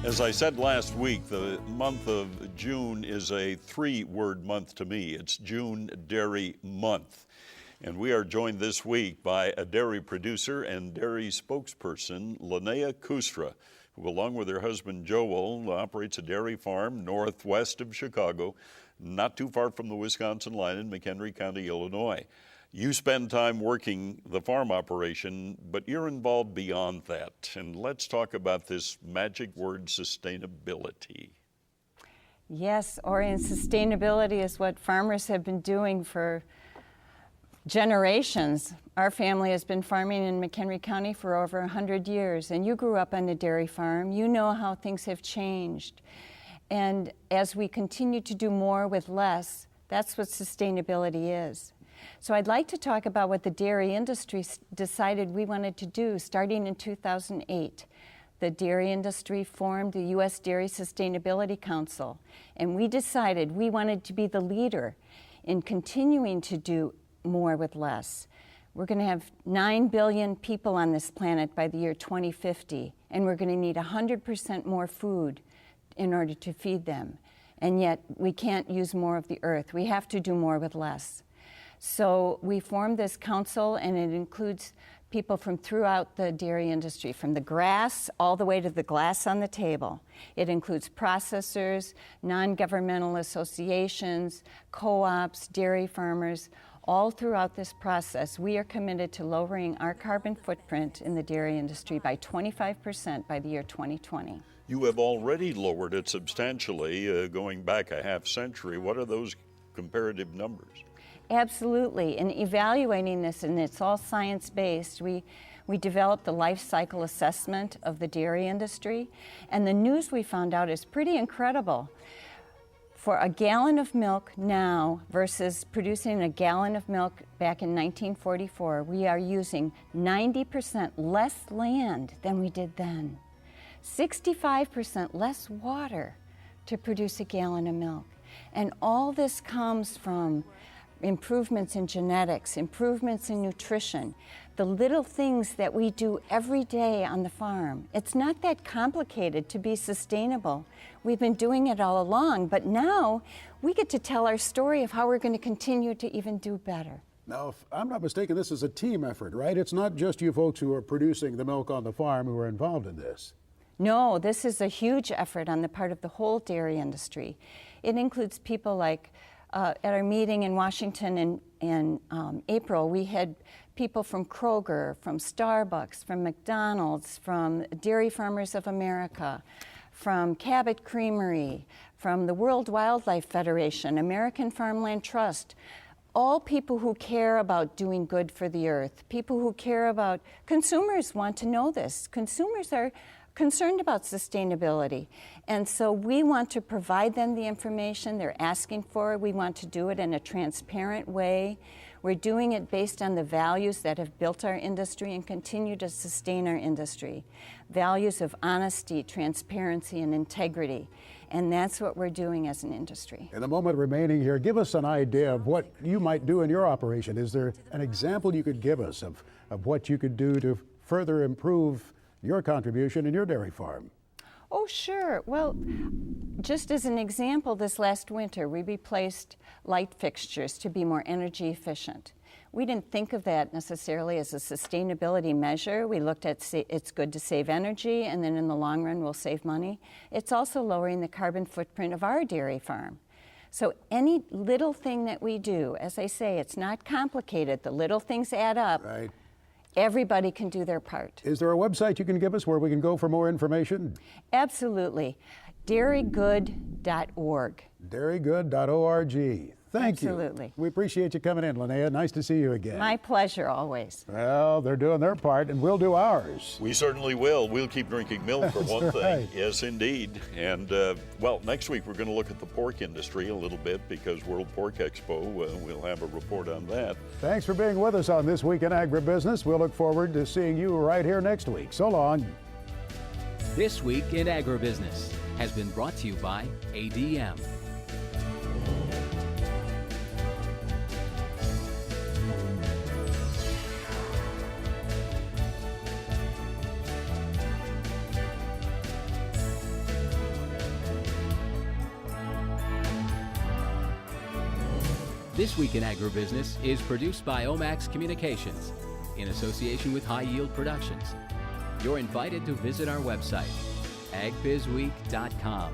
As I said last week, the month of June is a three-word month to me. It's June Dairy Month. And we are joined this week by a dairy producer and dairy spokesperson, Linnea Kustra, who along with her husband Joel operates a dairy farm northwest of Chicago, not too far from the Wisconsin line in McHenry County, Illinois. You spend time working the farm operation, but you're involved beyond that. And let's talk about this magic word, sustainability. Yes, Orion, sustainability is what farmers have been doing for generations. Our family has been farming in McHenry County for over 100 years, and you grew up on a dairy farm. You know how things have changed. And as we continue to do more with less, that's what sustainability is. So I'd like to talk about what the dairy industry decided we wanted to do starting in 2008. The dairy industry formed the U.S. Dairy Sustainability Council, and we decided we wanted to be the leader in continuing to do more with less. We're going to have 9 billion people on this planet by the year 2050, and we're going to need 100% more food in order to feed them. And yet we can't use more of the earth. We have to do more with less. So we formed this council, and it includes people from throughout the dairy industry, from the grass all the way to the glass on the table. It includes processors, non-governmental associations, co-ops, dairy farmers. All throughout this process, we are committed to lowering our carbon footprint in the dairy industry by 25% by the year 2020. You have already lowered it substantially, going back a half century. What are those comparative numbers? Absolutely. In evaluating this, and it's all science-based, we developed the life cycle assessment of the dairy industry, and the news we found out is pretty incredible. For a gallon of milk now versus producing a gallon of milk back in 1944, we are using 90% less land than we did then. 65% less water to produce a gallon of milk. And all this comes from improvements in genetics, improvements in nutrition, the little things that we do every day on the farm. It's not that complicated to be sustainable. We've been doing it all along, but now we get to tell our story of how we're going to continue to even do better. Now, if I'm not mistaken, this is a team effort, right? It's not just you folks who are producing the milk on the farm who are involved in this. No, this is a huge effort on the part of the whole dairy industry. It includes people like at our meeting in Washington in April, we had people from Kroger, from Starbucks, from McDonald's, from Dairy Farmers of America, from Cabot Creamery, from the World Wildlife Federation, American Farmland Trust, all people who care about doing good for the earth, people who care about, consumers want to know this. Consumers are concerned about sustainability. And so we want to provide them the information they're asking for. We want to do it in a transparent way. We're doing it based on the values that have built our industry and continue to sustain our industry. Values of honesty, transparency, and integrity. And that's what we're doing as an industry. In the moment remaining here, give us an idea of what you might do in your operation. Is there an example you could give us of what you could do to further improve your contribution in your dairy farm? Oh, sure. Well, just as an example, this last winter we replaced light fixtures to be more energy efficient. We didn't think of that necessarily as a sustainability measure. We looked at it's good to save energy, and then in the long run we'll save money. It's also lowering the carbon footprint of our dairy farm. So any little thing that we do, as I say, it's not complicated. The little things add up. Right. Everybody can do their part. Is there a website you can give us where we can go for more information? Dairygood.org. Dairygood.org. Thank you. Absolutely. We appreciate you coming in, Linnea. Nice to see you again. My pleasure, always. Well, they're doing their part, and we'll do ours. We certainly will. We'll keep drinking milk for one thing. Right. Yes, indeed. And, well, next week we're going to look at the pork industry a little bit because World Pork Expo, we'll have a report on that. Thanks for being with us on This Week in Agribusiness. We'll look forward to seeing you right here next week. So long. This Week in Agribusiness has been brought to you by ADM. This Week in Agribusiness is produced by Omax Communications in association with High Yield Productions. You're invited to visit our website, agbizweek.com.